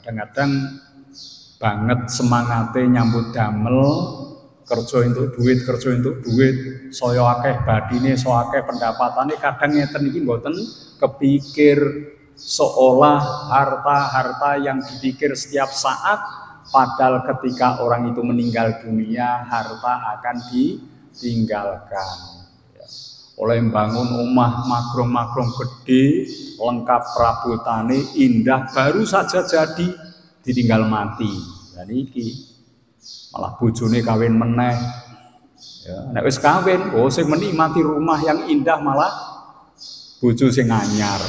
kadang-kadang banget semangatnya nyambut damel, kerja untuk duit, saya akeh badine, saya akeh pendapatannya, kadang ngeten iki mboten kepikir, seolah harta-harta yang dipikir setiap saat, padahal ketika orang itu meninggal dunia, harta akan ditinggalkan. Oleh membangun omah magrong-magrong gede, lengkap perabotane, indah, baru saja jadi, ditinggal mati. Dan iki malah bojone kawin meneh. Ya, nek wis kawin, sing menikmati rumah yang indah malah bojo sing anyar.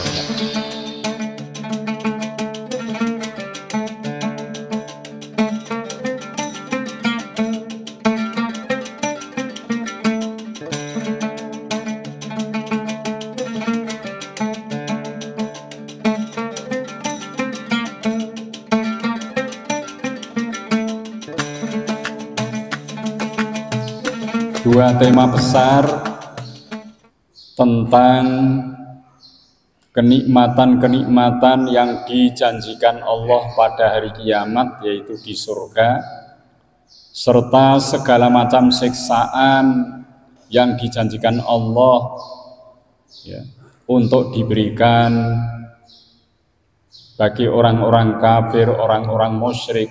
Dua tema besar tentang kenikmatan-kenikmatan yang dijanjikan Allah pada hari kiamat, yaitu di surga, serta segala macam siksaan yang dijanjikan Allah untuk diberikan bagi orang-orang kafir, orang-orang musyrik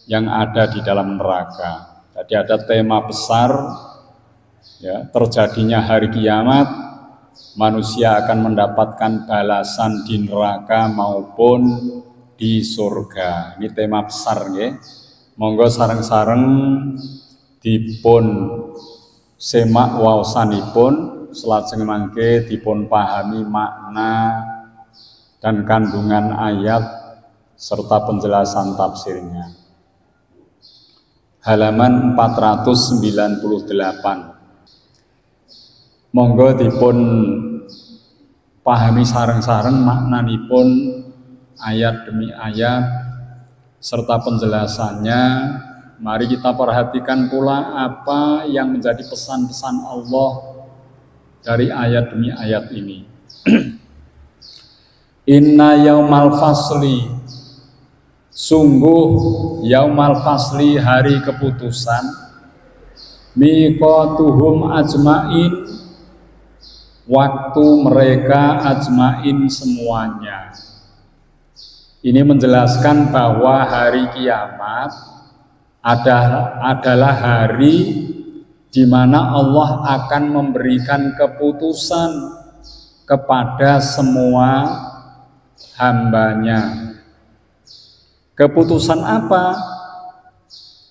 yang ada di dalam neraka. Jadi ada tema besar, terjadinya hari kiamat, manusia akan mendapatkan balasan di neraka maupun di surga. Ini tema besar, ya. Monggo sareng-sareng dipun semak waosanipun, selajeng mangke dipun pahami makna dan kandungan ayat serta penjelasan tafsirnya. Halaman 498. Monggo dipun pahami sareng-sareng maknanipun ayat demi ayat serta penjelasannya. Mari kita perhatikan pula apa yang menjadi pesan-pesan Allah dari ayat demi ayat ini. Inna yaumal fasli, sungguh yaumal fasli, hari keputusan, miqatuhum ajmain, waktu mereka ajmain semuanya. Ini menjelaskan bahwa hari kiamat adalah hari di mana Allah akan memberikan keputusan kepada semua hambanya. Keputusan apa?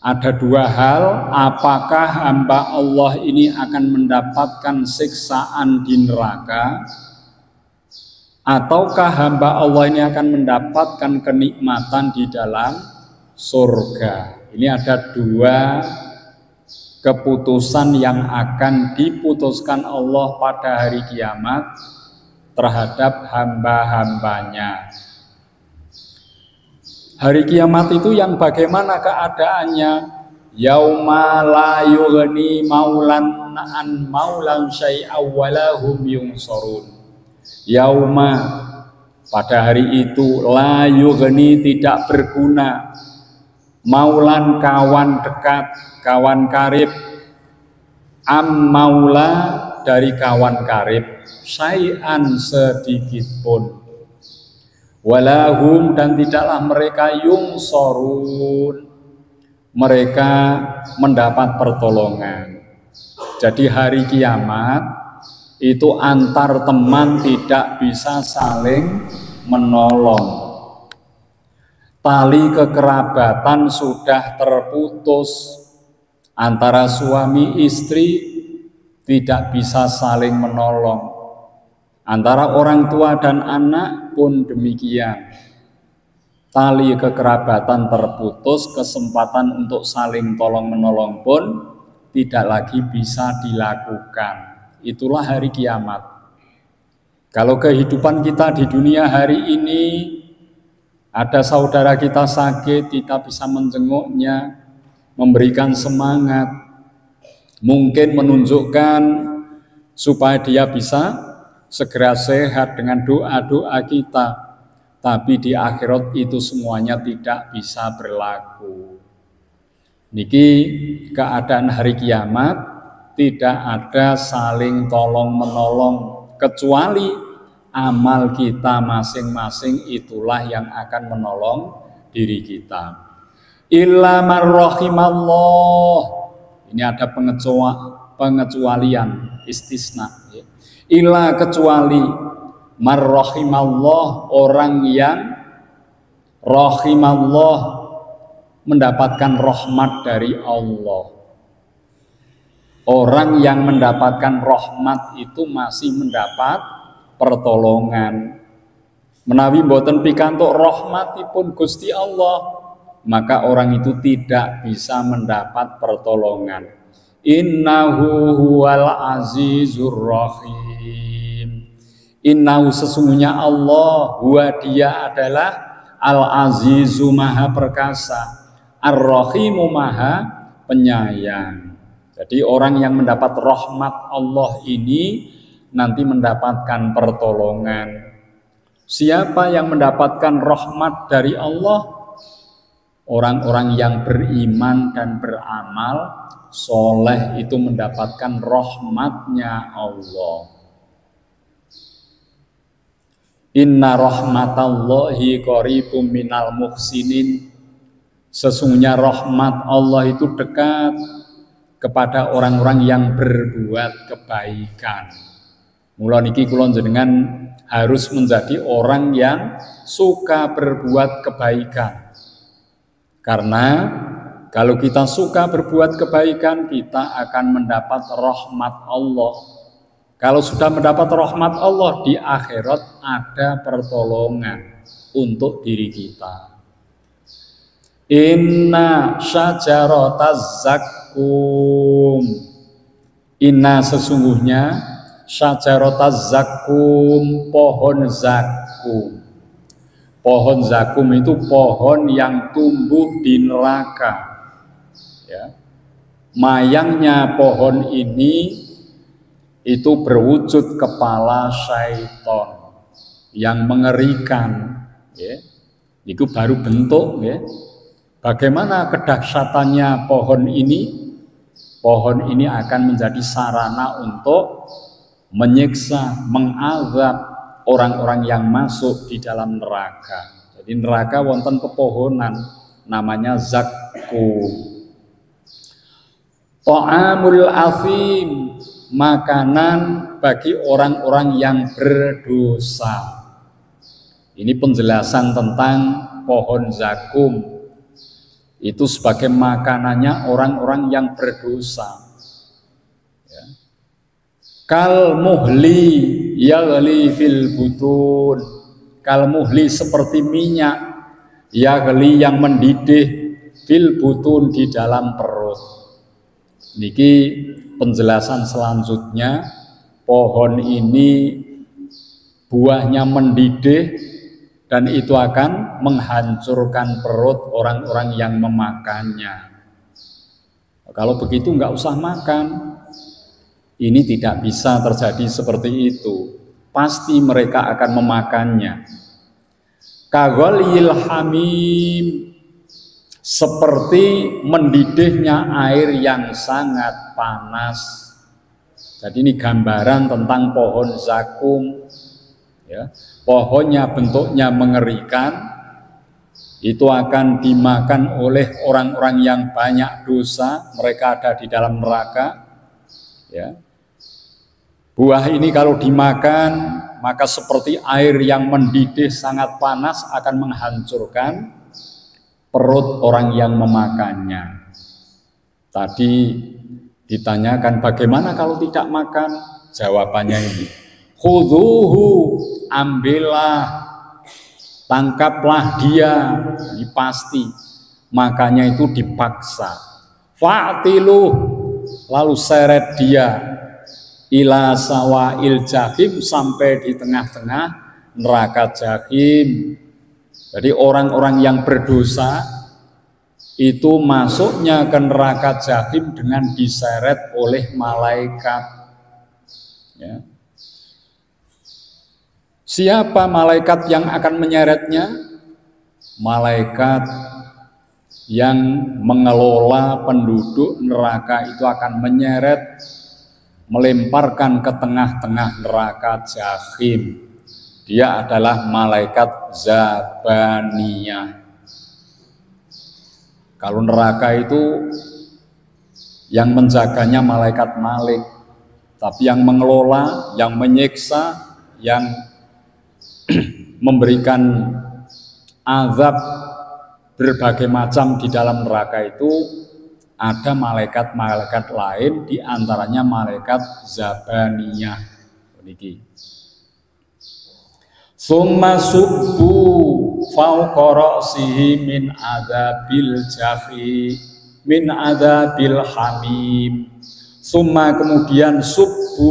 Ada dua hal, apakah hamba Allah ini akan mendapatkan siksaan di neraka, ataukah hamba Allah ini akan mendapatkan kenikmatan di dalam surga. Ini ada dua keputusan yang akan diputuskan Allah pada hari kiamat terhadap hamba-hambanya. Hari kiamat itu yang bagaimana keadaannya? Yauma la yughni maulan an maulan syai'aw walahum yunsurun. Yauma, pada hari itu, la yughni, tidak berguna, maulan, kawan dekat, kawan karib, am maula, dari kawan karib, syai'an, sedikit pun, walahum, dan tidaklah mereka yungsorun, mereka mendapat pertolongan. Jadi hari kiamat itu antar teman tidak bisa saling menolong. Tali kekerabatan sudah terputus, antara suami istri tidak bisa saling menolong, antara orang tua dan anak pun demikian. Tali kekerabatan terputus, kesempatan untuk saling tolong-menolong pun tidak lagi bisa dilakukan. Itulah hari kiamat. Kalau kehidupan kita di dunia hari ini, ada saudara kita sakit, kita bisa menjenguknya, memberikan semangat, mungkin menunjukkan supaya dia bisa segera sehat dengan doa-doa kita. tapi di akhirat itu semuanya tidak bisa berlaku. Niki keadaan hari kiamat tidak ada saling tolong menolong, kecuali amal kita masing-masing itulah yang akan menolong diri kita. Illa man rahimallah. Ini ada pengecualian, istisna. Illa kecuali man rahimallah, orang yang rahimallah mendapatkan rahmat dari Allah. Orang yang mendapatkan rahmat itu masih mendapat pertolongan. Menawi mboten pikantuk rahmatipun Gusti Allah, maka orang itu tidak bisa mendapat pertolongan. Innahu huwal azizur rahim. Innahu sesungguhnya Allah, huwa dia adalah al-azizu maha perkasa, ar-rahimu maha penyayang. Jadi orang yang mendapat rahmat Allah ini nanti mendapatkan pertolongan. Siapa yang mendapatkan rahmat dari Allah? Orang-orang yang beriman dan beramal soleh itu mendapatkan rahmatnya Allah. Inna rahmatallahi qaribum minal muhsinin. Sesungguhnya rahmat Allah itu dekat kepada orang-orang yang berbuat kebaikan. Mula niki kula jenengan harus menjadi orang yang suka berbuat kebaikan. Karena kalau kita suka berbuat kebaikan, kita akan mendapat rahmat Allah. Kalau sudah mendapat rahmat Allah, di akhirat ada pertolongan untuk diri kita. Inna syajarataz zakkum. Inna sesungguhnya syajarataz zakkum, pohon zakum. Pohon zakum itu pohon yang tumbuh di neraka. Ya. Mayangnya pohon ini itu berwujud kepala syaiton yang mengerikan. Ya. Itu baru bentuk. Ya. Bagaimana kedahsyatannya pohon ini? Pohon ini akan menjadi sarana untuk menyiksa, mengazab orang-orang yang masuk di dalam neraka. Jadi neraka wonten pepohonan namanya zakkum. Ta'amul afim, makanan bagi orang-orang yang berdosa. Ini penjelasan tentang pohon zakum. Itu sebagai makanannya orang-orang yang berdosa. Ya. Kal muhli yaghli fil butun. Kal muhli seperti minyak yaghli yang mendidih fil butun di dalam perut. Niki penjelasan selanjutnya, pohon ini buahnya mendidih dan itu akan menghancurkan perut orang-orang yang memakannya. Kalau begitu nggak usah makan. Ini tidak bisa terjadi seperti itu. Pasti mereka akan memakannya. Kaghalil hamim, seperti mendidihnya air yang sangat panas. Jadi ini gambaran tentang pohon zakum. Ya. Pohonnya bentuknya mengerikan, itu akan dimakan oleh orang-orang yang banyak dosa, mereka ada di dalam neraka. Ya. Buah ini kalau dimakan, maka seperti air yang mendidih sangat panas akan menghancurkan perut orang yang memakannya. Tadi ditanyakan bagaimana kalau tidak makan? Jawabannya ini. Khudhuhu, ambillah, tangkaplah dia. Ini pasti. Makanya itu dipaksa. Fa'tiluh, lalu seret dia ila sawa'il jahim, sampai di tengah-tengah neraka jahim. Jadi orang-orang yang berdosa itu masuknya ke neraka jahim dengan diseret oleh malaikat. Ya. Siapa malaikat yang akan menyeretnya? Malaikat yang mengelola penduduk neraka itu akan menyeret, melemparkan ke tengah-tengah neraka jahim. Dia adalah malaikat Zabaniyah. Kalau neraka itu yang menjaganya malaikat Malik, tapi yang mengelola, yang menyiksa, yang memberikan azab berbagai macam di dalam neraka itu ada malaikat-malaikat lain, di antaranya malaikat Zabaniyah. Niki. Summa subbu fawqa ra'sihi min adzabil jahim min adzabil hamim. Summa kemudian subbu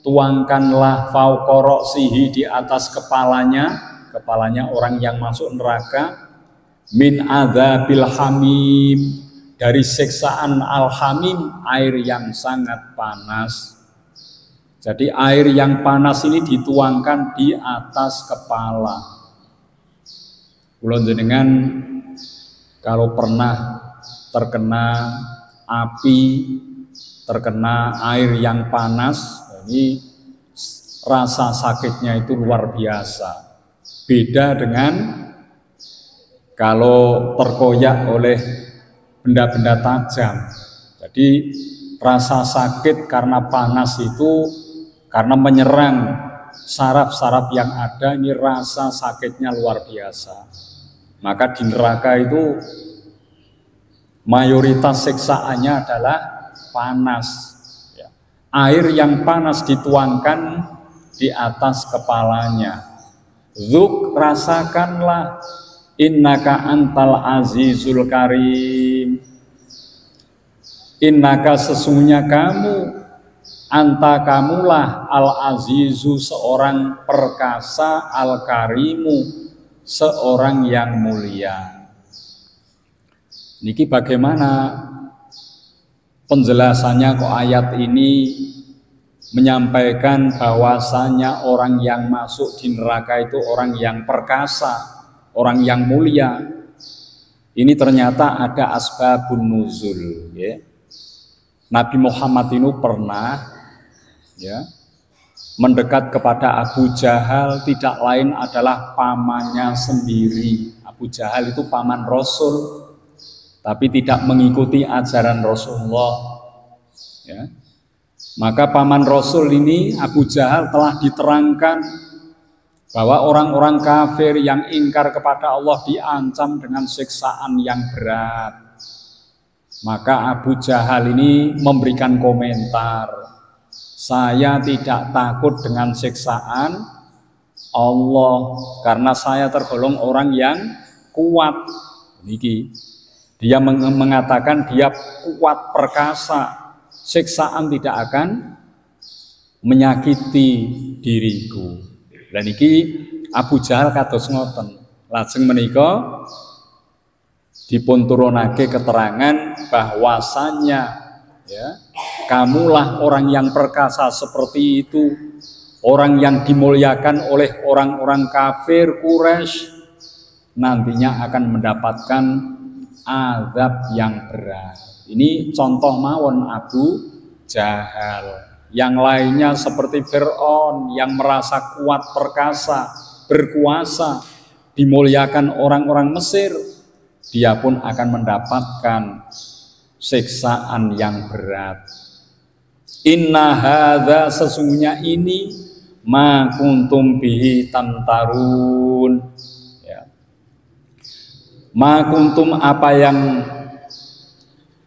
tuangkanlah fawqa ra'sihi di atas kepalanya orang yang masuk neraka, min adzabil hamim dari siksaan al-hamim, air yang sangat panas. Jadi air yang panas ini dituangkan di atas kepala. Kula jenengan kalau pernah terkena api, terkena air yang panas, ini rasa sakitnya itu luar biasa. Beda dengan kalau terkoyak oleh benda-benda tajam. Jadi rasa sakit karena panas itu, karena menyerang saraf-saraf yang ada, ini rasa sakitnya luar biasa. Maka di neraka itu mayoritas siksaannya adalah panas. Air yang panas dituangkan di atas kepalanya. Zuk, rasakanlah, innaka antal azizul karim. Innaka sesungguhnya kamu, anta kamulah al-azizu seorang perkasa, al-karimu seorang yang mulia. Niki bagaimana penjelasannya kok ayat ini menyampaikan bahwasanya orang yang masuk di neraka itu orang yang perkasa, orang yang mulia. Ini ternyata ada asbabun nuzul, ya. Nabi Muhammad ini pernah mendekat kepada Abu Jahal, tidak lain adalah pamannya sendiri. Abu Jahal itu paman Rasul, tapi tidak mengikuti ajaran Rasulullah. Maka paman Rasul ini, Abu Jahal, telah diterangkan bahwa orang-orang kafir yang ingkar kepada Allah diancam dengan siksaan yang berat. Maka Abu Jahal ini memberikan komentar, saya tidak takut dengan siksaan Allah karena saya tergolong orang yang kuat. Niki, dia mengatakan dia kuat perkasa, siksaan tidak akan menyakiti diriku. Dan iki Abu Jahal kados ngoten. Lajeng menika dipun turunake keterangan bahwasannya kamulah orang yang perkasa seperti itu, orang yang dimuliakan oleh orang-orang kafir Quraisy, nantinya akan mendapatkan azab yang berat. Ini contoh mawon Abu Jahal. Yang lainnya seperti Fir'aun yang merasa kuat perkasa, berkuasa, dimuliakan orang-orang Mesir, dia pun akan mendapatkan siksaan yang berat. Inna hadza, sesungguhnya ini, ma kuntum bihi tamtarun. Ma kuntum, apa yang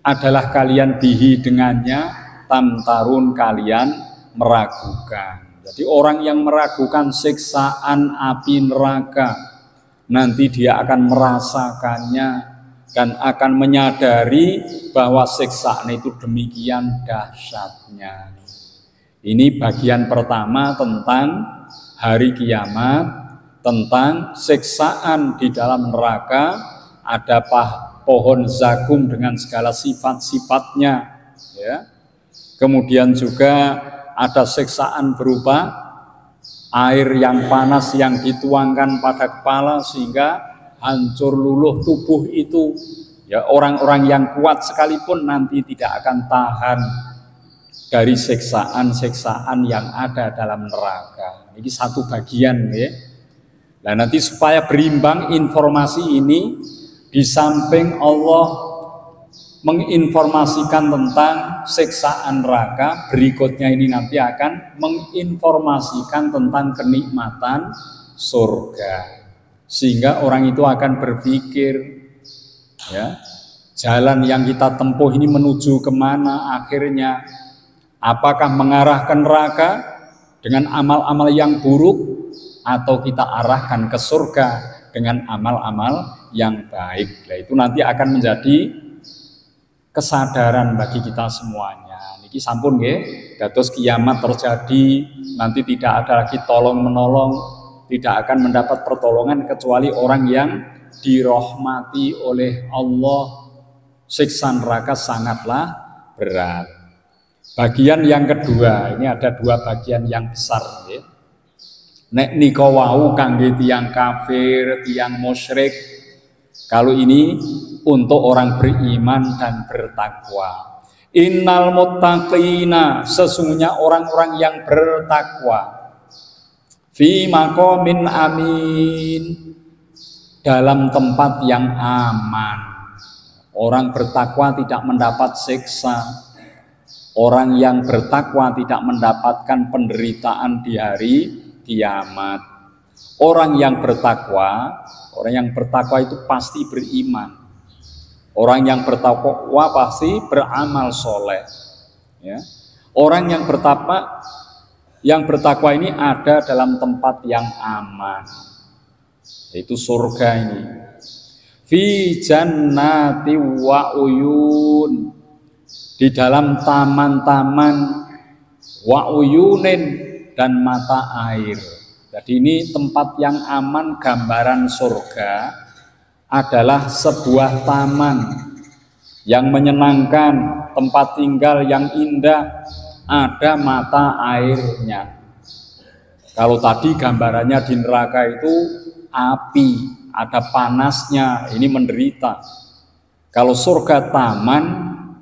adalah kalian bihi dengannya, tamtarun, kalian meragukan. Jadi orang yang meragukan siksaan api neraka, nanti dia akan merasakannya dan akan menyadari bahwa siksaan itu demikian dahsyatnya. Ini bagian pertama tentang hari kiamat, tentang siksaan di dalam neraka. Ada pohon zakum dengan segala sifat-sifatnya, Kemudian juga ada siksaan berupa air yang panas yang dituangkan pada kepala sehingga hancur luluh tubuh itu. Ya, orang-orang yang kuat sekalipun nanti tidak akan tahan dari siksaan-siksaan yang ada dalam neraka. Ini satu bagian ya. Nah, nanti supaya berimbang informasi ini, di samping Allah menginformasikan tentang siksaan neraka, berikutnya ini nanti akan menginformasikan tentang kenikmatan surga. Sehingga orang itu akan berpikir, ya, jalan yang kita tempuh ini menuju kemana akhirnya? Apakah mengarah ke neraka dengan amal-amal yang buruk, atau kita arahkan ke surga dengan amal-amal yang baik? Nah, itu nanti akan menjadi kesadaran bagi kita semuanya. Niki sampun nggih, dados kiamat terjadi, nanti tidak ada lagi tolong menolong, tidak akan mendapat pertolongan kecuali orang yang dirahmati oleh Allah. Siksa neraka sangatlah berat. Bagian yang kedua, ini ada dua bagian yang besar ya. Nek nika wau kangge tiyang kafir, tiyang musyrik. Kalau ini untuk orang beriman dan bertakwa. Innal muttaqina, sesungguhnya orang-orang yang bertakwa. Fi maqamin amin, dalam tempat yang aman. Orang bertakwa tidak mendapat siksa. Orang yang bertakwa tidak mendapatkan penderitaan di hari kiamat. Orang yang bertakwa itu pasti beriman. Orang yang bertakwa pasti beramal soleh. Ya. Orang yang bertakwa ini ada dalam tempat yang aman, yaitu surga ini. Fi jannati wa uyun, di dalam taman-taman, wa uyunin, dan mata air. Jadi ini tempat yang aman. Gambaran surga adalah sebuah taman yang menyenangkan, tempat tinggal yang indah, ada mata airnya. Kalau tadi gambarannya di neraka itu api, ada panasnya, ini menderita. Kalau surga taman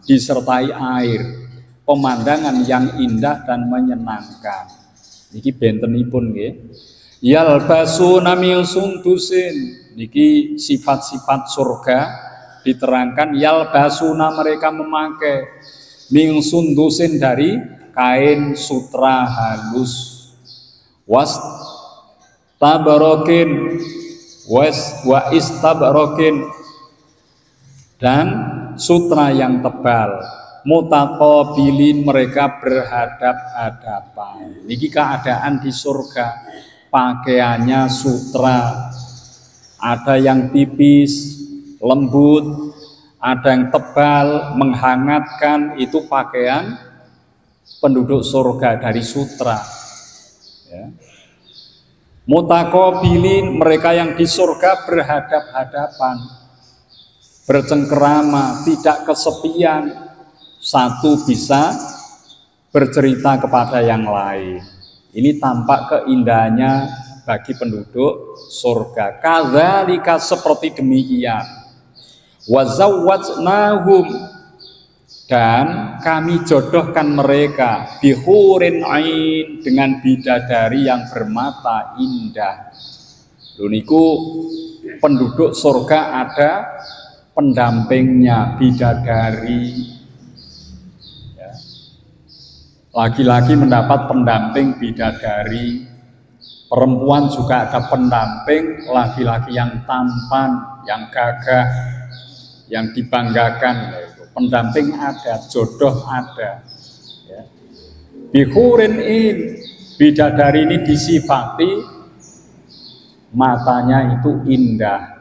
disertai air, pemandangan yang indah dan menyenangkan. Niki bentenipun nggih. Yalbasuna min sundusin, niki sifat-sifat surga diterangkan. Yalbasuna, mereka memakai, min sundusin, dari kain sutra halus, was tabarokin, wa istabrokin, dan sutra yang tebal. Mutaqabilin, mereka berhadap-hadapan. Niki keadaan di surga, pakaiannya sutra, ada yang tipis, lembut, ada yang tebal, menghangatkan. Itu pakaian penduduk surga dari sutra. Ya. Mutaqabilin, mereka yang di surga berhadap-hadapan, bercengkerama, tidak kesepian, satu bisa bercerita kepada yang lain. Ini tampak keindahannya bagi penduduk surga. Kadzalika, seperti demikian. Wa zawwajnahum, dan kami jodohkan mereka, bihurin ain, dengan bidadari yang bermata indah. Luniku penduduk surga ada pendampingnya, bidadari. Ya. Laki-laki mendapat pendamping bidadari, perempuan juga ada pendamping laki-laki yang tampan, yang gagah, yang dibanggakan. Pendamping ada, jodoh ada. Ya. Bihurin in, bidadari ini disifati matanya itu indah.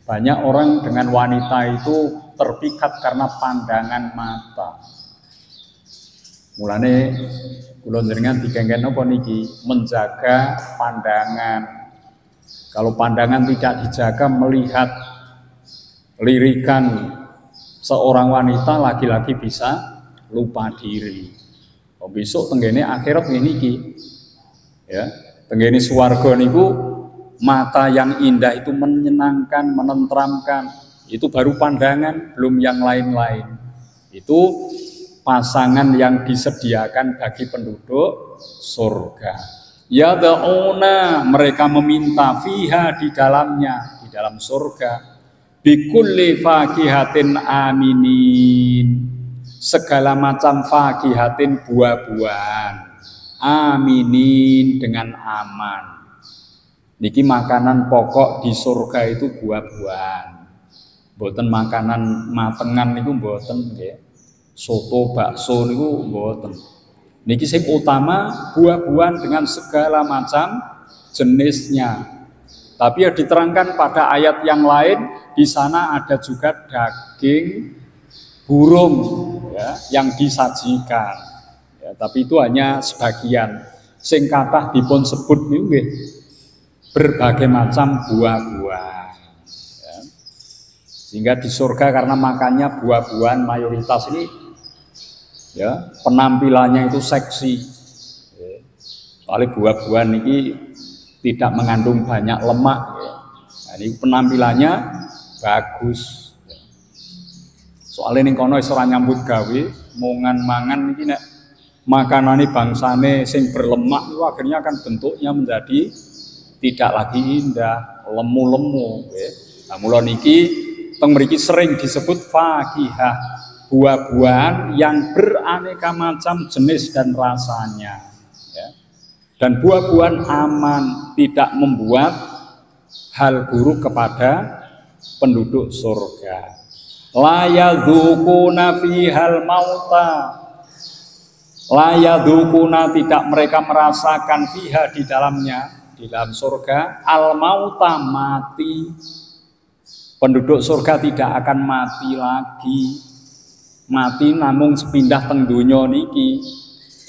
Banyak orang dengan wanita itu terpikat karena pandangan mata. Mulane kula njenengan dikengken napa niki, menjaga pandangan. Kalau pandangan tidak dijaga, melihat lirikan seorang wanita, laki-laki bisa lupa diri. Besok tenggene akhirat niki. Ya, tenggene swarga niku mata yang indah itu menyenangkan, menenteramkan. Itu baru pandangan, belum yang lain-lain. Itu pasangan yang disediakan bagi penduduk surga. Yad'una, mereka meminta fiha di dalamnya, di dalam surga. Bikulli fakihatin aminin, segala macam fakihatin buah-buahan, aminin dengan aman. Niki makanan pokok di surga itu buah-buahan. Mboten makanan matengan niku mboten nggih. Soto, bakso niku mboten. Niki sing utama buah-buahan dengan segala macam jenisnya. Tapi ya diterangkan pada ayat yang lain, di sana ada juga daging burung ya, yang disajikan. Ya, tapi itu hanya sebagian. Sing kathah dipun sebut niku nggih berbagai macam buah-buahan. Ya. Sehingga di surga karena makannya buah-buahan mayoritas ini, ya penampilannya itu seksi. Ya. Soalnya buah-buahan ini tidak mengandung banyak lemak. Ya. Nah, ini penampilannya bagus. Ya. Soalnya ini kono ora nyambut gawe, mangan iki nek makanane bangsane sing berlemak itu akhirnya akan bentuknya menjadi tidak lagi indah, lemu-lemu. Nah, mula niki teng mriki sering disebut fakihah, buah-buahan yang beraneka macam jenis dan rasanya. Ya. Dan buah-buahan aman, tidak membuat hal buruk kepada penduduk surga. La yadzuquna fihal mauta, la yadzuquna, tidak mereka merasakan fiha di dalamnya, di dalam surga, al-mauta, mati. Penduduk surga tidak akan mati lagi. Mati namun sepindah teng donya niki.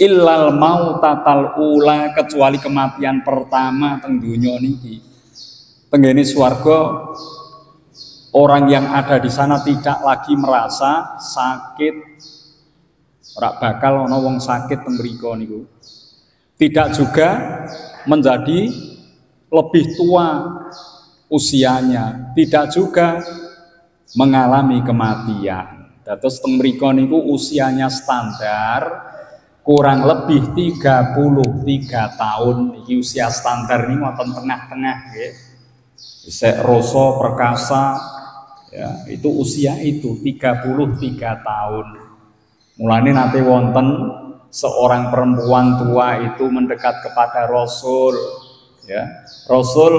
Illal mautatal ula, kecuali kematian pertama teng donya niki. Tenggene swarga, orang yang ada di sana tidak lagi merasa sakit. Ora bakal ana wong sakit teng mriku niku. Tidak juga menjadi lebih tua usianya, tidak juga mengalami kematian. Dados teng mriku niku usianya standar kurang lebih 33 tahun. Iki usia standar niku wonten tengah-tengah nggih. Isih rasa perkasa ya, itu usia itu 33 tahun. Mulane nate wonten seorang perempuan tua itu mendekat kepada Rasul, ya. Rasul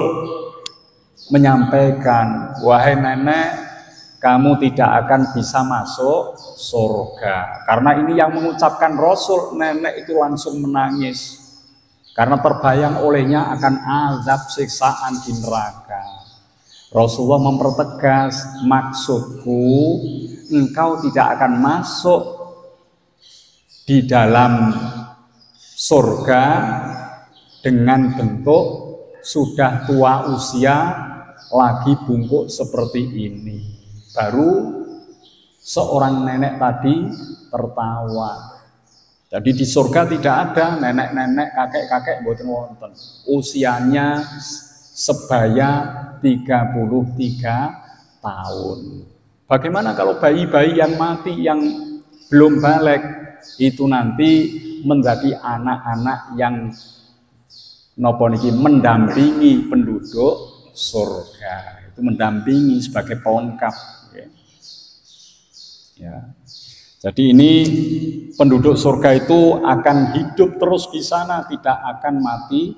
menyampaikan, wahai nenek, kamu tidak akan bisa masuk surga. Karena ini yang mengucapkan Rasul, nenek itu langsung menangis karena terbayang olehnya akan azab siksaan di neraka. Rasulullah mempertegas, maksudku engkau tidak akan masuk di dalam surga dengan bentuk sudah tua usia lagi bungkuk seperti ini. Baru seorang nenek tadi tertawa. Jadi di surga tidak ada nenek-nenek, kakek-kakek, mboten wonten. Usianya sebaya 33 tahun. Bagaimana kalau bayi-bayi yang mati yang belum balik itu nanti menjadi anak-anak yang nopo niki mendampingi penduduk surga, itu mendampingi sebagai pelengkap. Ya. Jadi ini penduduk surga itu akan hidup terus di sana, tidak akan mati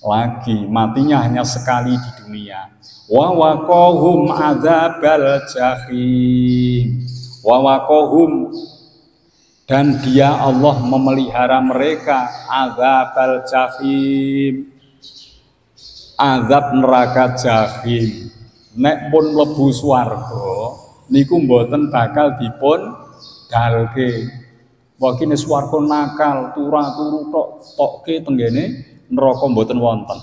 lagi. Matinya hanya sekali di dunia. Wa waqahum adzabal jahim. Wa waqahum, dan dia Allah memelihara mereka adzabal jahim, azab neraka jahim. Nek pun mlebu swarga niku mboten bakal dipun dalke. Wakine swarga nakal, turu tokke tenggene neraka mboten wonten.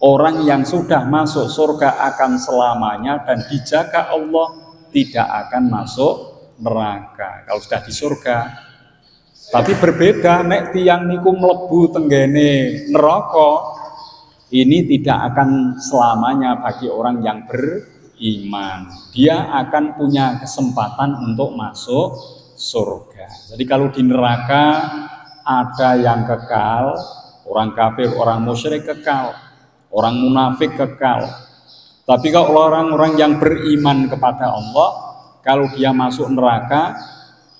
Orang yang sudah masuk surga akan selamanya dan dijaga Allah, tidak akan masuk neraka. Kalau sudah di surga, Tapi berbeda nek tiang niku mlebu tenggene neraka, ini tidak akan selamanya bagi orang yang beriman. Dia akan punya kesempatan untuk masuk surga. Jadi kalau di neraka ada yang kekal, orang kafir, orang musyrik kekal, orang munafik kekal. Tapi kalau orang-orang yang beriman kepada Allah, kalau dia masuk neraka,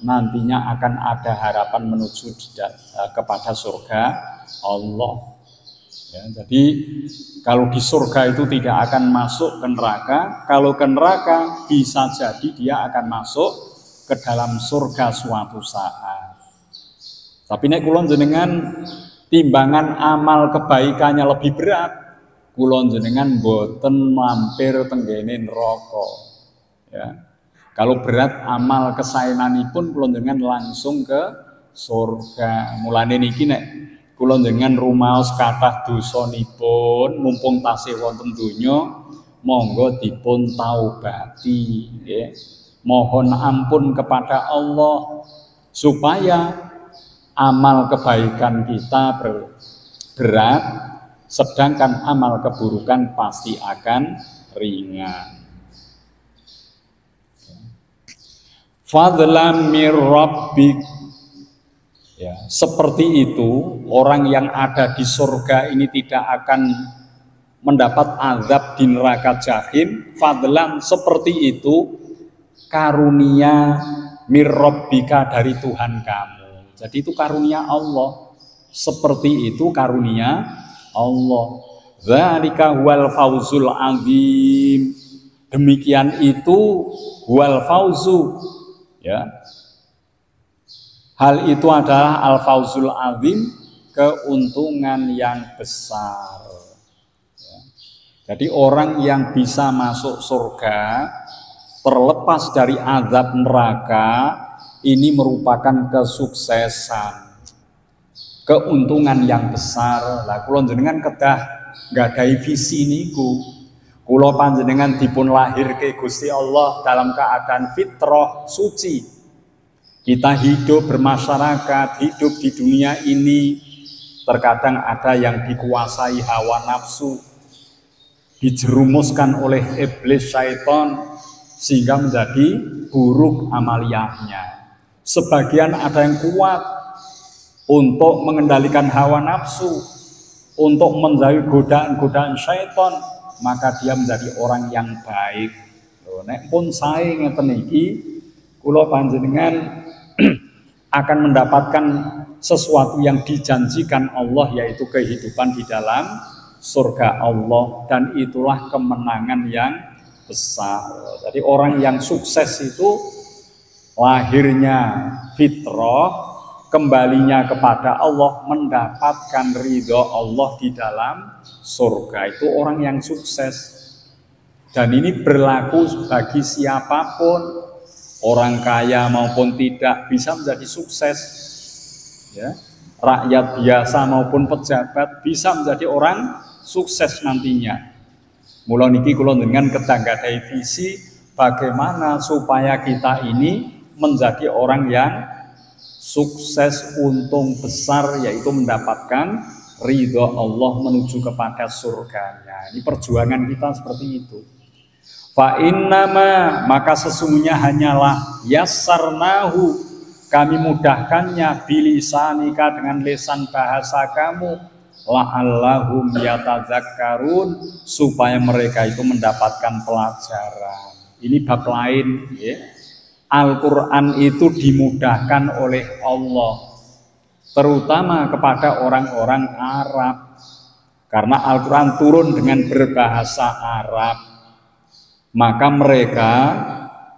nantinya akan ada harapan menuju kepada surga Allah. Ya, jadi kalau di surga itu tidak akan masuk ke neraka, kalau ke neraka bisa jadi dia akan masuk ke dalam surga suatu saat. Tapi nek kula jenengan timbangan amal kebaikannya lebih berat, kula jenengan boten mampir tenggene neraka. Ya. Kalau berat amal kesaenanipun kula jenengan langsung ke surga. Mulane niki nek kula jenengan rumaos kathah dosanipun mumpung tasih wonten donya, monggo dipun taubati nggih. Mohon ampun kepada Allah supaya amal kebaikan kita berat, sedangkan amal keburukan pasti akan ringan. Fadlan mir rabbik. Ya, seperti itu orang yang ada di surga ini tidak akan mendapat azab di neraka jahim. Fadlan seperti itu karunia mir rabbika dari Tuhan kamu. Jadi itu karunia Allah. Seperti itu karunia Allah. Dzalika huwal fauzul azim. Demikian itu huwal fauzu. Ya, hal itu adalah al-fauzul azim, keuntungan yang besar. Ya. Jadi orang yang bisa masuk surga terlepas dari azab neraka ini merupakan kesuksesan, keuntungan yang besar. Lah kula jenengan kedah nggadahi visi niku. Kula panjenengan dipun lahir ke Gusti Allah dalam keadaan fitrah suci. Kita hidup bermasyarakat, hidup di dunia ini. Terkadang ada yang dikuasai hawa nafsu, dijerumuskan oleh iblis syaitan sehingga menjadi buruk amaliyahnya. Sebagian ada yang kuat untuk mengendalikan hawa nafsu, untuk menjauhi godaan-godaan syaitan, maka dia menjadi orang yang baik. Nek pun saya ngeten iki, kula panjenengan akan mendapatkan sesuatu yang dijanjikan Allah, yaitu kehidupan di dalam surga Allah, dan itulah kemenangan yang besar. Jadi orang yang sukses itu lahirnya fitrah, kembalinya kepada Allah, mendapatkan ridho Allah di dalam surga. Itu orang yang sukses. Dan ini berlaku bagi siapapun, orang kaya maupun tidak, bisa menjadi sukses. Ya. Rakyat biasa maupun pejabat bisa menjadi orang sukses nantinya. Mula niki kula dengan ketanggadahi visi bagaimana supaya kita ini menjadi orang yang sukses, untung besar, yaitu mendapatkan ridho Allah menuju kepada surganya. Ini perjuangan kita seperti itu. Fa innama, maka sesungguhnya hanyalah yassarnahu, kami mudahkannya bilisanika, dengan lisan bahasa kamu, la'allahum yatadzakkarun, supaya mereka itu mendapatkan pelajaran. Ini bab lain, ya. Al-Quran itu dimudahkan oleh Allah, terutama kepada orang-orang Arab, karena Al-Quran turun dengan berbahasa Arab. Maka mereka,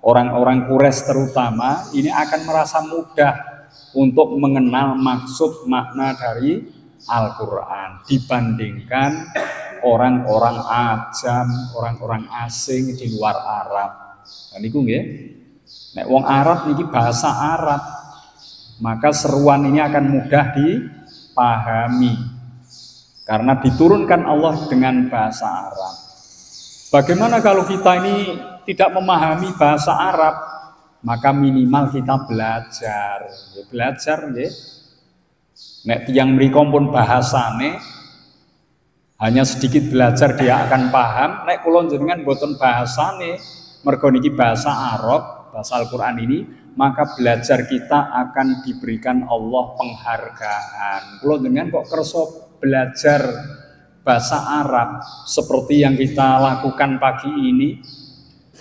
orang-orang Quraisy terutama, ini akan merasa mudah untuk mengenal maksud makna dari Al-Quran dibandingkan orang-orang ajam, orang-orang asing di luar Arab. Nah, niku nggih. Nek wong Arab niki bahasa Arab, maka seruan ini akan mudah dipahami karena diturunkan Allah dengan bahasa Arab. Bagaimana kalau kita ini tidak memahami bahasa Arab, maka minimal kita belajar. Ya, belajar nggih. Nek tiyang mriku pun bahasane hanya sedikit belajar dia akan paham. Nek kula jenengan boten bahasane, mergo niki bahasa Arab, bahasa Al-Qur'an ini, maka belajar kita akan diberikan Allah penghargaan. Kula jenengan kok kersa belajar bahasa Arab seperti yang kita lakukan pagi ini,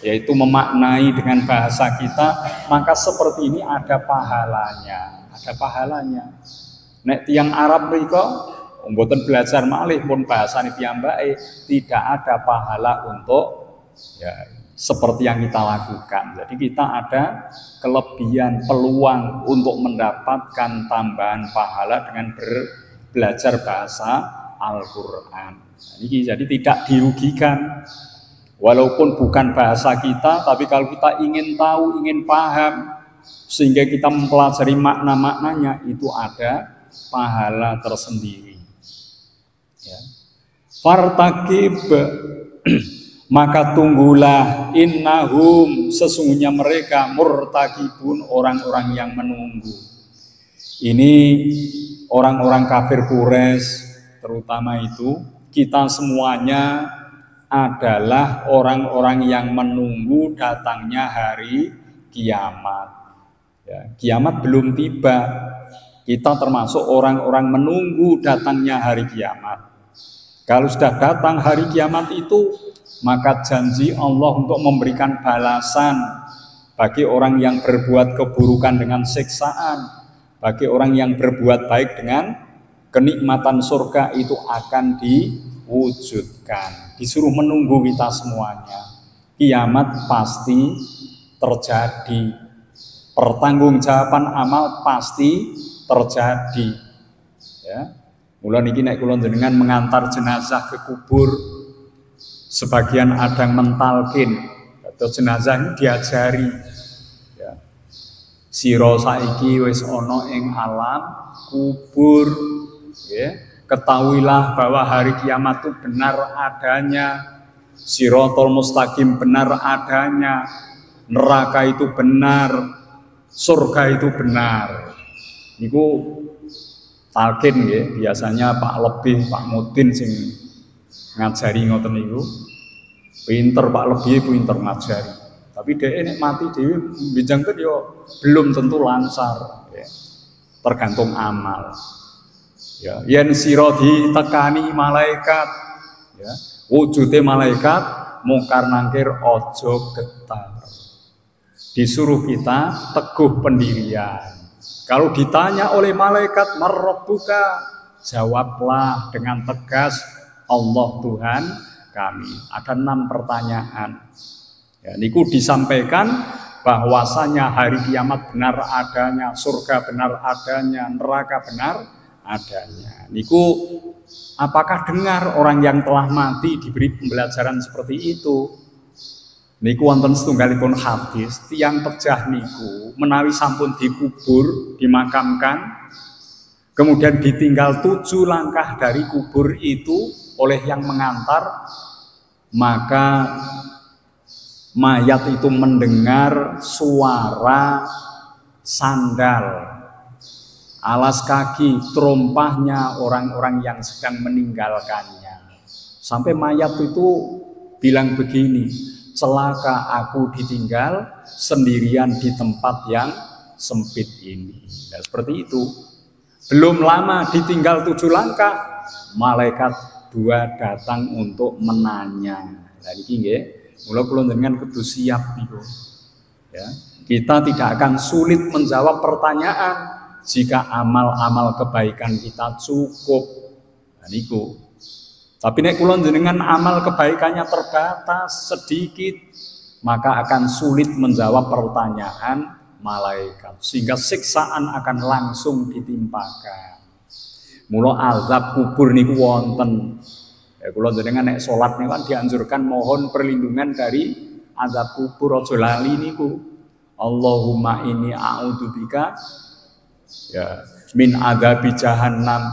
yaitu memaknai dengan bahasa kita, maka seperti ini ada pahalanya, ada pahalanya. Nek tiang Arab mriko mboten belajar malih pun bahasane piyambake, tidak ada pahala untuk ya seperti yang kita lakukan. Jadi kita ada kelebihan peluang untuk mendapatkan tambahan pahala dengan belajar bahasa Al-Qur'an. Ini jadi tidak dirugikan. Walaupun bukan bahasa kita, tapi kalau kita ingin tahu, ingin paham, sehingga kita mempelajari makna-maknanya, itu ada pahala tersendiri. Ya. Fartakib, maka tunggulah, innahum, sesungguhnya mereka, murtakibun, orang-orang yang menunggu. Ini orang-orang kafir Quraisy, terutama itu, kita semuanya adalah orang-orang yang menunggu datangnya hari kiamat. Ya, kiamat belum tiba. Kita termasuk orang-orang menunggu datangnya hari kiamat. Kalau sudah datang hari kiamat itu, maka janji Allah untuk memberikan balasan bagi orang yang berbuat keburukan dengan siksaan, bagi orang yang berbuat baik dengan kenikmatan surga itu akan diwujudkan. Disuruh menunggu kita semuanya. Kiamat pasti terjadi. Pertanggungjawaban amal pasti terjadi. Ya. Mula niki nek kula jenengan mengantar jenazah ke kubur, sebagian ada yang mentalkin, atau jenazah ini diajari. Ya. Sira saiki wis ana ing alam kubur, ya. Ketahuilah bahwa hari kiamat itu benar adanya, Shiratal Mustaqim benar adanya, neraka itu benar, surga itu benar. Niku talkin nggih, biasanya Pak Lebih, Pak Mudin sing ngajari ngoten niku. Pinter Pak Lebih, pinter ngajari. Tapi dhek nek mati dhewe mbinjangkeun yo belum tentu lancar, ya. Tergantung amal. Ya, yen sira ditekani malaikat, ya, wujude malaikat mungkar nangkir ojo getar. Disuruh kita teguh pendirian. Kalau ditanya oleh malaikat marrabbuka, jawablah dengan tegas, Allah Tuhan kami. Ada 6 pertanyaan. Ya, niku disampaikan bahwasanya hari kiamat benar adanya, surga benar adanya, neraka benar adanya. Niku apakah dengar orang yang telah mati diberi pembelajaran seperti itu? Niku wonten setunggalipun hadis, tiyang pejah niku menawi sampun dikubur, dimakamkan, kemudian ditinggal 7 langkah dari kubur itu oleh yang mengantar, maka mayat itu mendengar suara sandal, alas kaki, terompahnya orang-orang yang sedang meninggalkannya. Sampai mayat itu bilang begini, celaka aku ditinggal sendirian di tempat yang sempit ini. Nah, seperti itu. Belum lama ditinggal 7 langkah, malaikat 2 datang untuk menanya. Nah, iki nggih, mula kula njenengan kudu siap niku. Ya, kita tidak akan sulit menjawab pertanyaan jika amal-amal kebaikan kita cukup. Nah, niku. Tapi nek kula jenengan amal kebaikannya terbatas sedikit, maka akan sulit menjawab pertanyaan malaikat, sehingga siksaan akan langsung ditimpakan. Mula azab kubur niku wonten. Ya kula jenengan nek salat niku kan dianjurkan mohon perlindungan dari azab kubur, aja lali niku. Allahumma inni a'udzubika ya min adzabi jahannam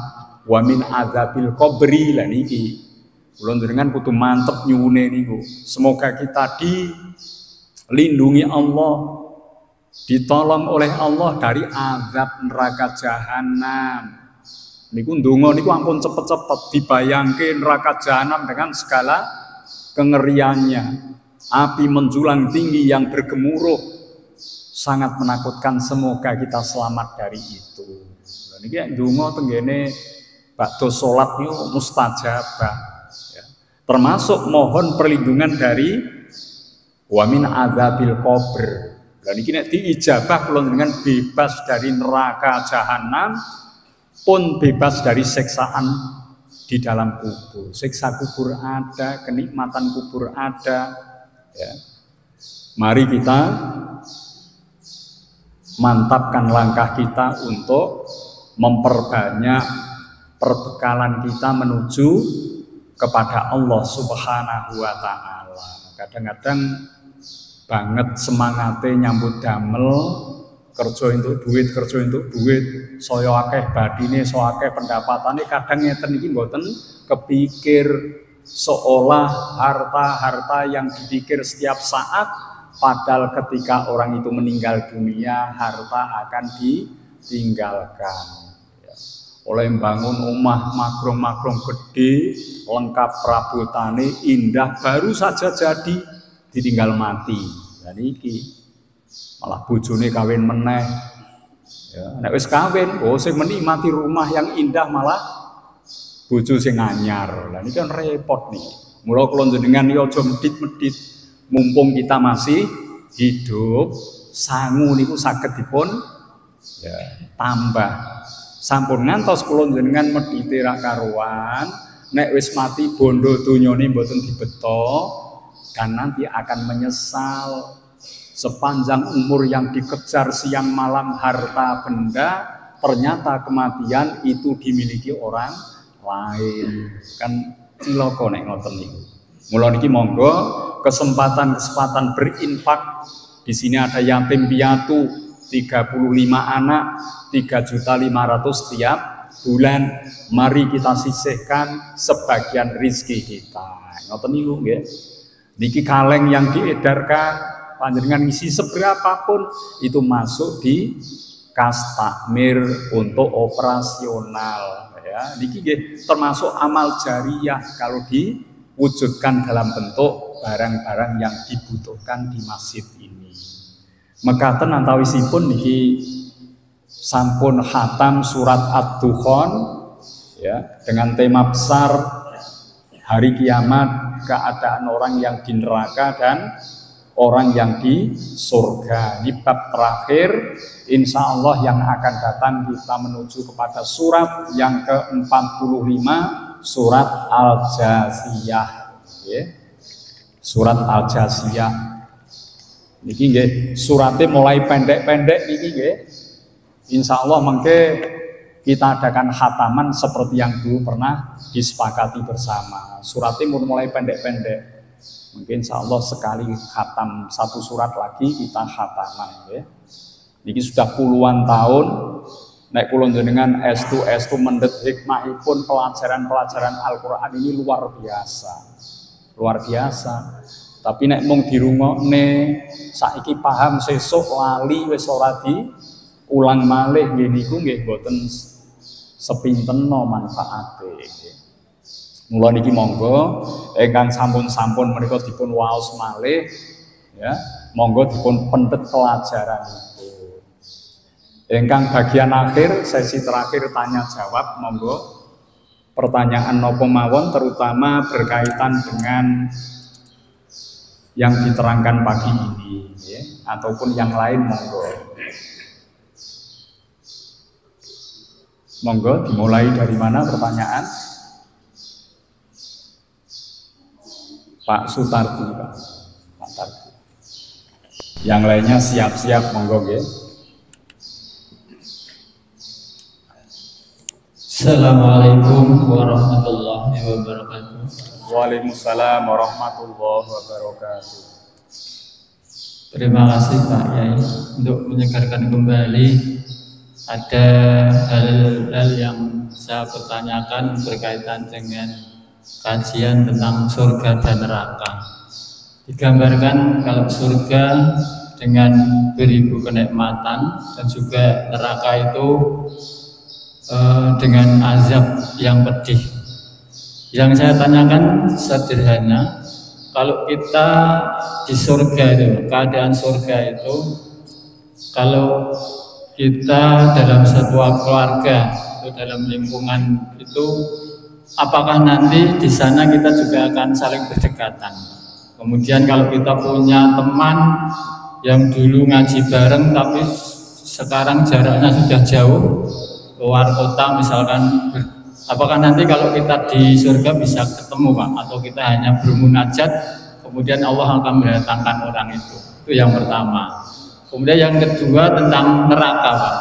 wa min adzabil qabri. Lah niki kula njenengan kudu mantep nyuwune niku. Semoga kita dilindungi Allah ditolong oleh Allah dari azab neraka jahanam. Niku ndonga niku ampun cepet-cepet dibayangke neraka jahanam dengan segala kengeriannya. Api menjulang tinggi yang bergemuruh sangat menakutkan, semoga kita selamat dari itu. Niki ndonga tenggene bakdo salat niku mustajabah ya. Termasuk mohon perlindungan dari wa min adzabil qabr. Dan ini nek diijabah kula dengan bebas dari neraka jahanam pun bebas dari siksaan di dalam kubur. Siksa kubur ada, kenikmatan kubur ada ya. Mari kita mantapkan langkah kita untuk memperbanyak perbekalan kita menuju kepada Allah Subhanahu wa ta'ala. Kadang-kadang banget semangatnya nyambut damel, kerja untuk duit, saya akeh badine, saya akeh pendapatane, kadang ngeten iki mboten kepikir, seolah harta-harta yang dipikir setiap saat, padahal ketika orang itu meninggal dunia harta akan ditinggalkan. Oleh membangun omah magrong-magrong gede, lengkap perabotane, indah, baru saja jadi ditinggal mati. Dan iki malah bojone kawin meneh. Ya, nek wis kawin, sing menikmati rumah yang indah malah bojo sing anyar. Lah niki kan repot nih. Mula kula jenengan yo aja medhit-medhit, mumpung kita masih hidup, sangu niku saged dipun ya tambah. Sampun ngantos kula jenengan medhite ra karuan, nek wis mati bondo donyane mboten dibeto, dan nanti akan menyesal sepanjang umur yang dikejar siang malam harta benda, ternyata kematian itu dimiliki orang lain. Kan cilaka nek ngoten niku. Mula niki monggo kesempatan berinfak. Di sini ada yatim piatu 35 anak, 3.500.000 tiap bulan. Mari kita sisihkan sebagian rizki kita. Ngoten niku nggih. Niki kaleng yang diedarkan panjenengan isi seberapapun itu masuk di kas takmir untuk operasional ya. Niki termasuk amal jariyah kalau diwujudkan dalam bentuk barang-barang yang dibutuhkan di masjid ini. Mekaten antawisipun niki sampun khatam surat Ad-Dukhan ya, dengan tema besar hari kiamat, keadaan orang yang di neraka dan orang yang di surga. Ini bab terakhir, insya Allah yang akan datang kita menuju kepada surat yang ke-45, surat Al-Jasiyah ya. Surat Al-Jasiyah niki nggih suratnya mulai pendek-pendek niki nggih. Insya Allah mengke kita adakan khataman seperti yang dulu pernah disepakati bersama. Suratnya mulai pendek-pendek. Mungkin insya Allah sekali khatam satu surat lagi kita khataman ya. Niki sudah puluhan tahun nek kula jenengan estu mendet hikmahipun pelajaran-pelajaran Al-Qur'an ini luar biasa. Luar biasa. Tapi nek mung dirungokne saiki paham sesuk lali wis ora ulang malih nggih niku nggih boten sepinteno manfaate. Mula niki monggo ingkang sampun-sampun menika dipun waos malih ya, monggo dipun pendet pelajaran itu. Ingkang bagian akhir sesi terakhir tanya jawab, monggo pertanyaan napa mawon terutama berkaitan dengan yang diterangkan pagi ini ya, ataupun yang lain monggo. Monggo dimulai dari mana pertanyaan? Pak Sutardi, Pak. Sutardi. Yang lainnya siap-siap monggo nggih. Assalamualaikum warahmatullahi wabarakatuh. Waalaikumsalam warahmatullahi wabarakatuh. Terima kasih Pak Yai untuk menyegarkan kembali. Ada hal-hal yang saya pertanyakan berkaitan dengan kajian tentang surga dan neraka. Digambarkan kalau surga dengan beribu kenikmatan, dan juga neraka itu dengan azab yang pedih. Yang saya tanyakan sederhana, kalau kita di surga itu, keadaan surga itu, kalau kita dalam sebuah keluarga atau dalam lingkungan itu, apakah nanti di sana kita juga akan saling berdekatan? Kemudian kalau kita punya teman yang dulu ngaji bareng tapi sekarang jaraknya sudah jauh, luar kota misalkan, apakah nanti kalau kita di surga bisa ketemu Pak? Atau kita hanya bermunajat kemudian Allah akan mendatangkan orang itu? Itu yang pertama. Kemudian yang kedua tentang neraka Pak.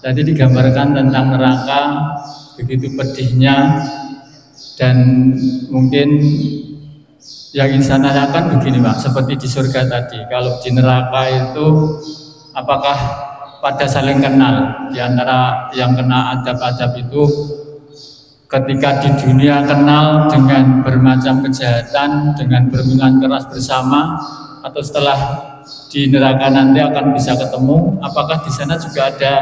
Tadi digambarkan tentang neraka begitu pedihnya, dan mungkin yang ingin saya tanyakan begini Pak, seperti di surga tadi, kalau di neraka itu apakah pada saling kenal di antara yang kena adab-adab itu, ketika di dunia kenal dengan bermacam kejahatan, dengan berminat keras bersama, atau setelah di neraka nanti akan bisa ketemu, apakah di sana juga ada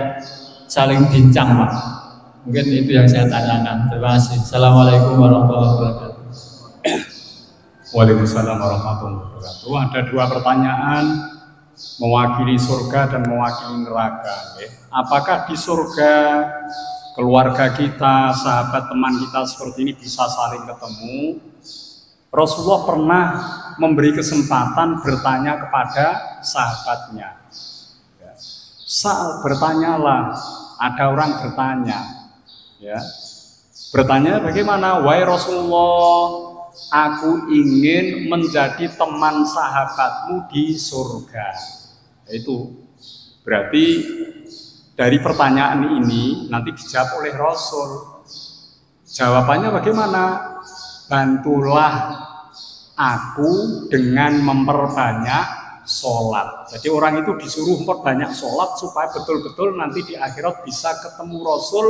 saling bincang Pak? Mungkin itu yang saya tanyakan. Terima kasih. Assalamualaikum warahmatullahi wabarakatuh. Waalaikumsalam warahmatullahi wabarakatuh. Ada dua pertanyaan mewakili surga dan mewakili neraka. Apakah di surga keluarga kita, sahabat teman kita seperti ini bisa saling ketemu? Rasulullah pernah memberi kesempatan bertanya kepada sahabatnya. Bertanyalah, ada orang bertanya, ya, bertanya bagaimana? Wahai Rasulullah, aku ingin menjadi teman sahabatmu di surga. Itu berarti dari pertanyaan ini nanti dijawab oleh Rasul. Jawabannya bagaimana? Bantulah aku dengan memperbanyak sholat. Jadi orang itu disuruh memperbanyak sholat supaya betul-betul nanti di akhirat bisa ketemu Rasul,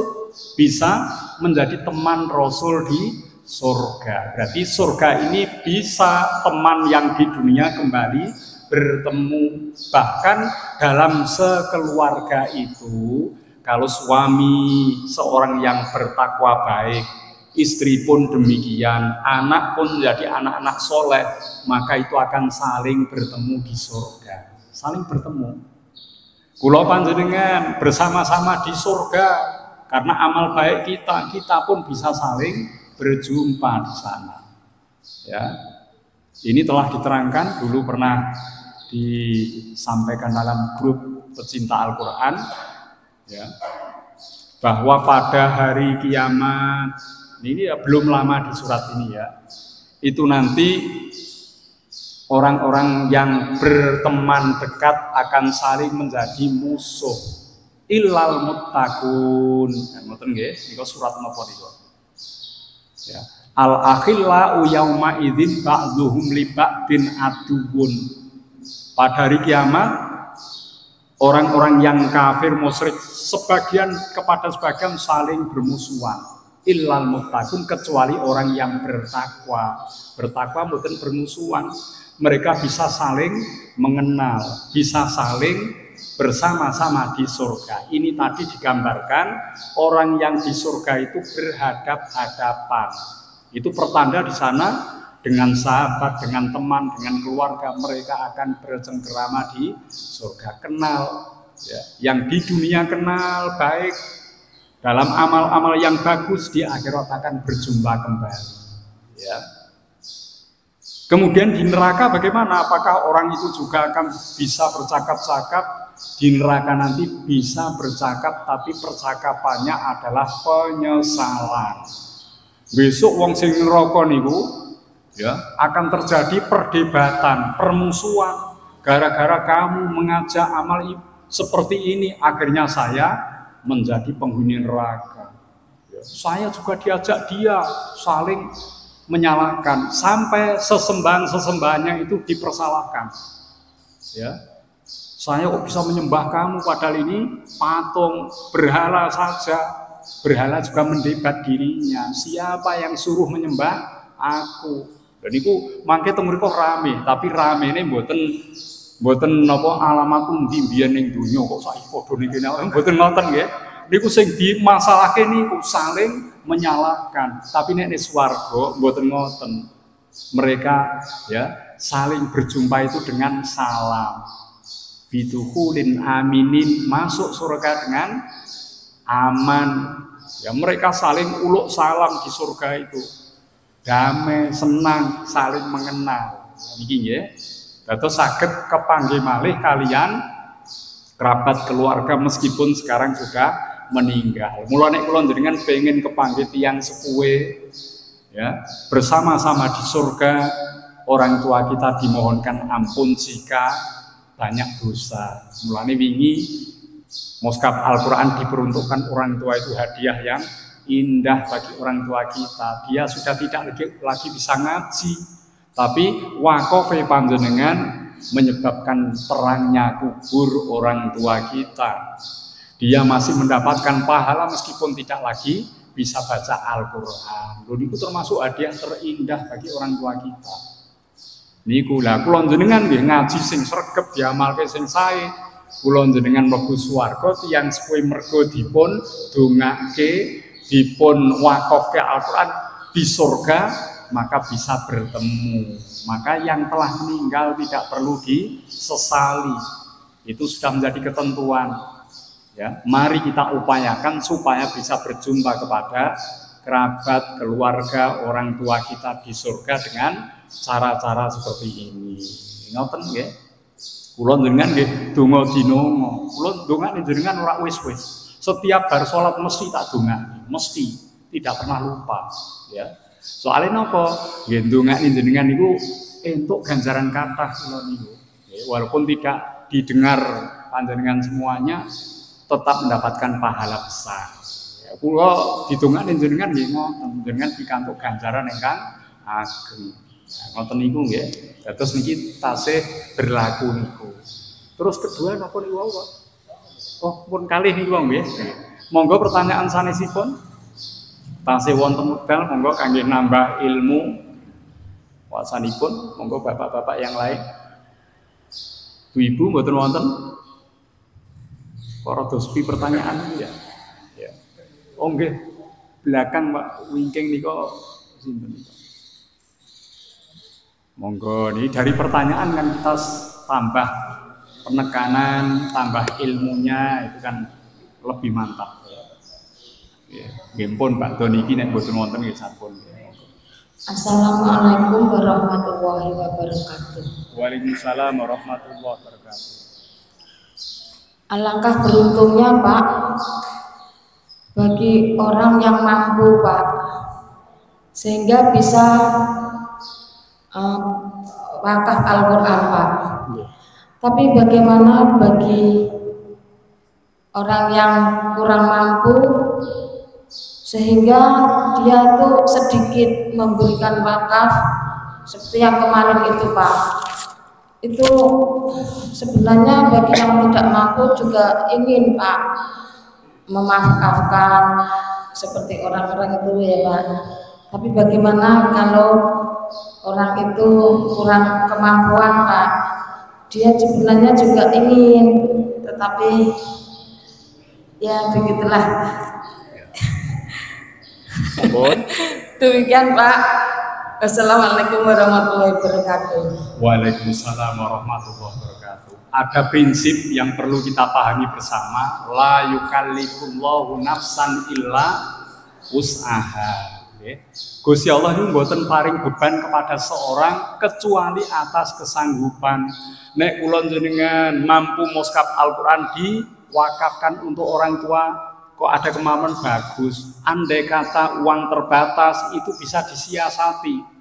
bisa menjadi teman Rasul di surga. Berarti surga ini bisa teman yang di dunia kembali bertemu. Bahkan dalam sekeluarga itu, kalau suami seorang yang bertakwa baik, istri pun demikian, anak pun menjadi anak-anak soleh, maka itu akan saling bertemu di surga. Saling bertemu. Kula panjenengan bersama-sama di surga karena amal baik kita pun bisa saling berjumpa di sana. Ya, ini telah diterangkan dulu, pernah disampaikan dalam grup pecinta Al-Quran, ya, bahwa pada hari kiamat, ini ya belum lama di surat ini ya, itu nanti orang-orang yang berteman dekat akan saling menjadi musuh. Illal muttaqun. Ngoten nggih, niku surat napa niku? Ya. Al-akhillau yauma idzin ba'dzuhum li ba'din aduwwun. Pada hari kiamat, orang-orang yang kafir musyrik sebagian kepada sebagian saling bermusuhan. Illal muttaqun, kecuali orang yang bertakwa. Bertakwa bukan bermusuhan. Mereka bisa saling mengenal, bisa saling bersama-sama di surga. Ini tadi digambarkan orang yang di surga itu berhadap-hadapan. Itu pertanda di sana dengan sahabat, dengan teman, dengan keluarga, mereka akan bercengkerama di surga. Kenal, ya. Yang di dunia kenal baik, dalam amal-amal yang bagus, di akhirat akan berjumpa kembali. Ya. Kemudian di neraka bagaimana? Apakah orang itu juga akan bisa bercakap-cakap? Di neraka nanti bisa bercakap, tapi percakapannya adalah penyesalan. Besok wong sing neraka niku, ya, akan terjadi perdebatan, permusuhan. Gara-gara kamu mengajak amal seperti ini, akhirnya saya menjadi penghuni neraka. Ya, saya juga diajak dia, saling menyalahkan, sampai sesembahan-sesembahannya itu dipersalahkan. Ya, saya kok bisa menyembah kamu, padahal ini patung, berhala saja. Berhala juga mendebat dirinya. Siapa yang suruh menyembah aku? Dan itu mangke teng mriku rame, tapi rame ini mboten Mboten napa alamatku ndi biyen ning donya kok saiki padha niki mboten ngoten nggih. Niku sing dimasalahke niku saling menyalahkan. Tapi nek ning swarga mboten ngoten. Mereka ya saling berjumpa itu dengan salam. Bidukhulin aminin, masuk surga dengan aman. Ya mereka saling uluk salam di surga itu. Damai, senang, saling mengenal. Niki nggih. Dados saged kepanggih malih kalian kerabat keluarga meskipun sekarang sudah meninggal. Mula nek kula njenengan pengen kepanggih tiyang sepuhe ya, bersama-sama di surga, orang tua kita dimohonkan ampun jika banyak dosa. Mulane wingi mushaf Al-Qur'an diperuntukkan orang tua itu hadiah yang indah bagi orang tua kita. Dia sudah tidak lagi bisa ngaji. Tapi wakofe panjenengan menyebabkan terangnya kubur orang tua kita. Dia masih mendapatkan pahala meskipun tidak lagi bisa baca Al-Qur'an. Lho niku termasuk hadiah terindah bagi orang tua kita. Niku lah kula njenengan nggih ngaji sing sregep diamalke sing sae. Kula njenengan mlebu swarga tiyang sepuh mergo dipun dongake, dipun wakofke Al-Qur'an di surga. Maka bisa bertemu. Maka yang telah meninggal tidak perlu disesali. Itu sudah menjadi ketentuan. Ya, mari kita upayakan supaya bisa berjumpa kepada kerabat, keluarga, orang tua kita di surga dengan cara-cara seperti ini. Ngoten nggih. Kula njenengan nggih donga dinonga. Kula ndongane njenengan ora wis-wis. Setiap bar salat mesti tak dongani, mesti tidak pernah lupa, ya. Soalnya napa? Nggih ndongane njenengan niku entuk ganjaran kathah kula niku. Walaupun tidak didengar panjenengan semuanya, tetap mendapatkan pahala besar. Ya, kula didongane njenengan nggih ngoten, njenengan pikantuk ganjaran ingkang ageng. Nah, ngoten niku nggih. Dados niki tasih berlaku niku. Terus kedua napa niku wae? Oh, pun kalih niku nggih. Monggo pertanyaan sanesipun. Tasih wonten wekdal monggo kangge nambah ilmu wasanipun, monggo bapak-bapak yang lain. Ibu mboten wonten? Para dospi pertanyaan ya. Ya. Oh nggih. Belakang Pak wingking nika sinten nika. Monggo ini dari pertanyaan kan kita tambah penekanan, tambah ilmunya itu kan lebih mantap. Nggih pun Pak Doni iki nek mboten wonten nggih sampun. Assalamualaikum warahmatullahi wabarakatuh. Waalaikumsalam warahmatullahi wabarakatuh. Alangkah beruntungnya Pak bagi orang yang mampu Pak, sehingga bisa wakaf Al-Qur'an Pak. Tapi bagaimana bagi orang yang kurang mampu sehingga dia tuh sedikit memberikan wakaf seperti yang kemarin itu Pak. Itu sebenarnya bagi yang tidak mampu juga ingin Pak memaafkan seperti orang-orang itu ya Pak. Tapi bagaimana kalau orang itu kurang kemampuan Pak, dia sebenarnya juga ingin, tetapi ya begitulah. Demikian Pak. Assalamualaikum warahmatullahi wabarakatuh. Waalaikumsalam warahmatullahi wabarakatuh. Ada prinsip yang perlu kita pahami bersama, la yukallifullahu nafsan illa wus'aha. Gusti Allah itu mboten paring beban kepada seorang kecuali atas kesanggupan. Nek kula jenengan mampu mushaf Al-Qur'an diwakafkan untuk orang tua, kok ada kemampuan bagus. Andai kata uang terbatas itu bisa disiasati.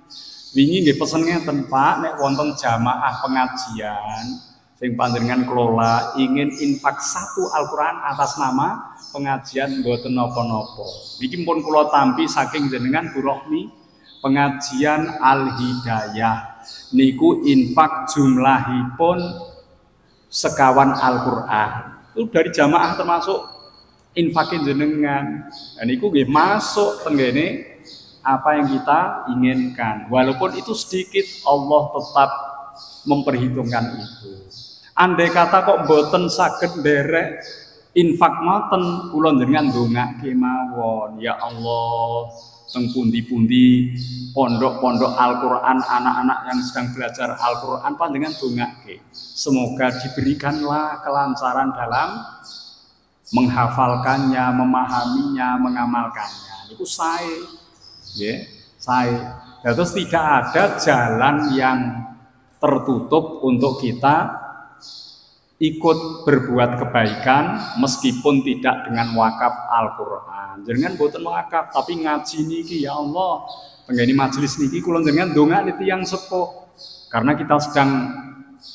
Wingi nggih pesen ngeten Pak, nek wonten jamaah pengajian sing panjenengan kelola ingin infak 1 Al-Qur'an atas nama pengajian mboten napa-napa. Niki pun kula tampi saking jenengan Bu Rohmi, pengajian Al-Hidayah niku infak jumlahipun sekawan Al-Qur'an. Itu dari jamaah termasuk infakin jenengan. Dan itu nggih masuk tenggene apa yang kita inginkan. Walaupun itu sedikit, Allah tetap memperhitungkan itu. Andai kata kok boten saged nderek infak ngoten, kula njenengan ndongake mawon, ya Allah, teng pundi-pundi pondok-pondok Al-Qur'an, anak-anak yang sedang belajar Al-Qur'an panjenengan ndongake. Semoga diberikanlah kelancaran dalam menghafalkannya, memahaminya, mengamalkannya. Itu sae. Ya, sae. Terus tidak ada jalan yang tertutup untuk kita ikut berbuat kebaikan meskipun tidak dengan wakaf Al-Qur'an. Jangan boten wakaf tapi ngaji niki ya Allah. Penggeni majelis niki kula jenengan ndongakne tiyang sepuh. Karena kita sedang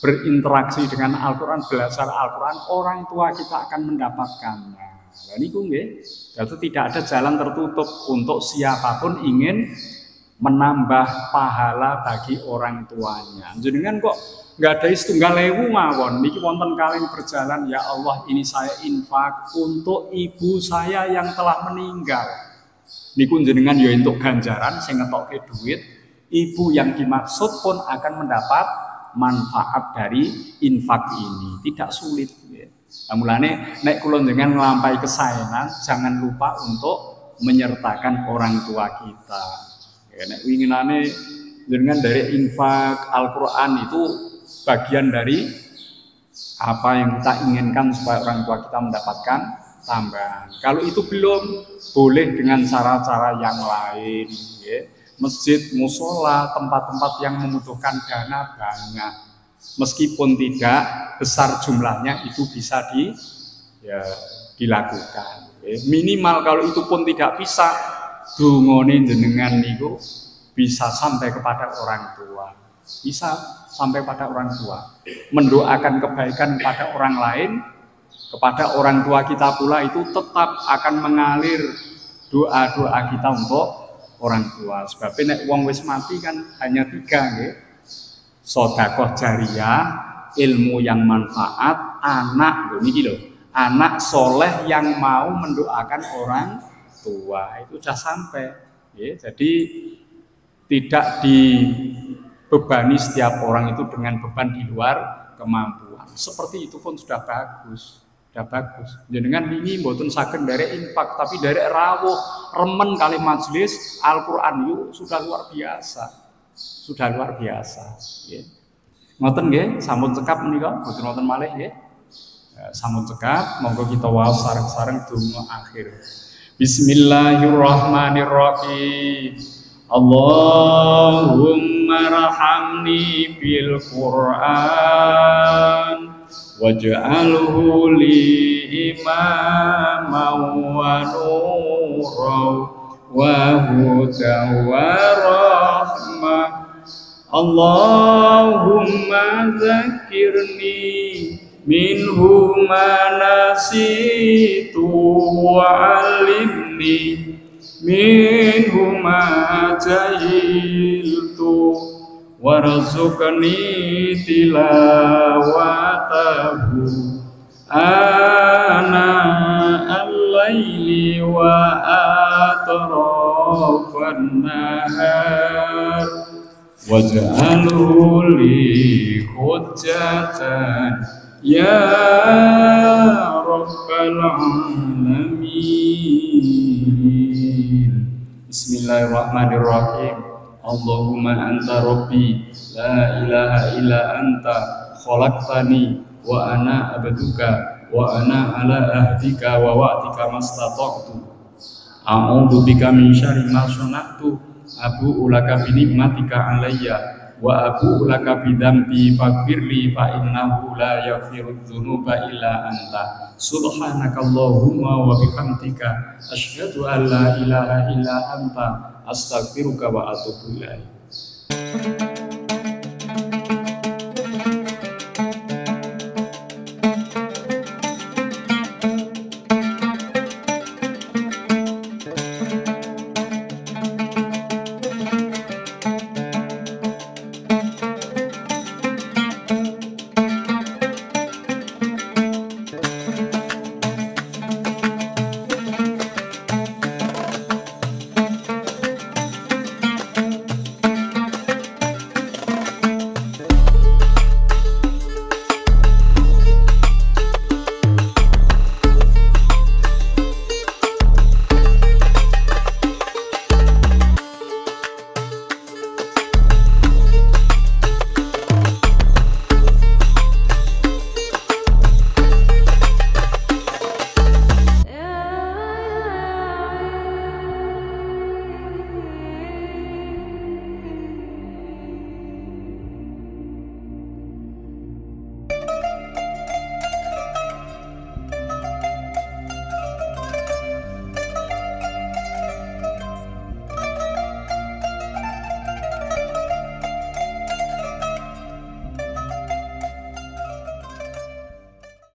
berinteraksi dengan Al-Qur'an, belajar Al-Qur'an, orang tua kita akan mendapatkannya. Nah niku nggih. Jadi tidak ada jalan tertutup untuk siapapun ingin menambah pahala bagi orang tuanya. Jenengan kok nggak ada setunggal ewu mawon, niki wonten kaleng berjalan, ya Allah ini saya infak untuk ibu saya yang telah meninggal. Niku jenengan ya untuk ganjaran, saya ngetokke duit, ibu yang dimaksud pun akan mendapat manfaat dari infak ini, tidak sulit. Nah, mulane nek kula jenengan nglampahi kesaenan, jangan lupa untuk menyertakan orang tua kita. Ya, nek winginane jenengan dari infak Al-Qur'an itu bagian dari apa yang kita inginkan supaya orang tua kita mendapatkan tambahan. Kalau itu belum, boleh dengan cara-cara yang lain. Ya. Masjid, musola, tempat-tempat yang membutuhkan dana banyak. Meskipun tidak besar jumlahnya, itu bisa dilakukan. Ya. Minimal kalau itu pun tidak bisa, dungone jenengan niku bisa sampai kepada orang tua. Bisa sampai pada orang tua, mendoakan kebaikan kepada orang lain, kepada orang tua kita pula itu tetap akan mengalir doa-doa kita untuk orang tua. Sebab nek wong wis mati kan hanya 3 nggih. Sedekah jariyah, ilmu yang manfaat, anak niki lho. Anak soleh yang mau mendoakan orang tua itu sudah sampai. Ya, jadi tidak dibebani setiap orang itu dengan beban di luar kemampuan. Seperti itu pun sudah bagus. Sudah bagus. Jenengan wingi mboten saged nderek infak tapi nderek rawuh, remen kali majelis Al-Qur'an itu sudah luar biasa. Sudah luar biasa, nggih. Ngoten nggih, sampun cekap menika, mboten wonten malih nggih. Sampun cekap, monggo kita waos sareng-sareng donga akhir. Bismillahirrahmanirrahim. Allahumma rahamni bil Qur'an waj'alhu li imaman wa nuran wa hudan wa rahmah. Allahumma zakirni minhu ma nasitu wa alimni minhu ma jahiltu warzuqni tilawatahu ana al-laili wa atrafan nahar waj'alhu li hujjatan ya rabbal alamin. Bismillahirrahmanirrahim. Allahumma anta rabbi la ilaha illa anta khalaqtani wa ana abduka wa ana ala ahdika wa wa'dika mastata'tu a'udzu bika min syarri ma sana'tu abu'u laka bi ni'matika alayya wa abu'u laka bi dzambi faghfirli fa innahu la yaghfiru dzunuba illa anta subhanakallahumma wa bihamdika asyhadu an la ilaha illa anta astaghfiruka wa atubu ilaik.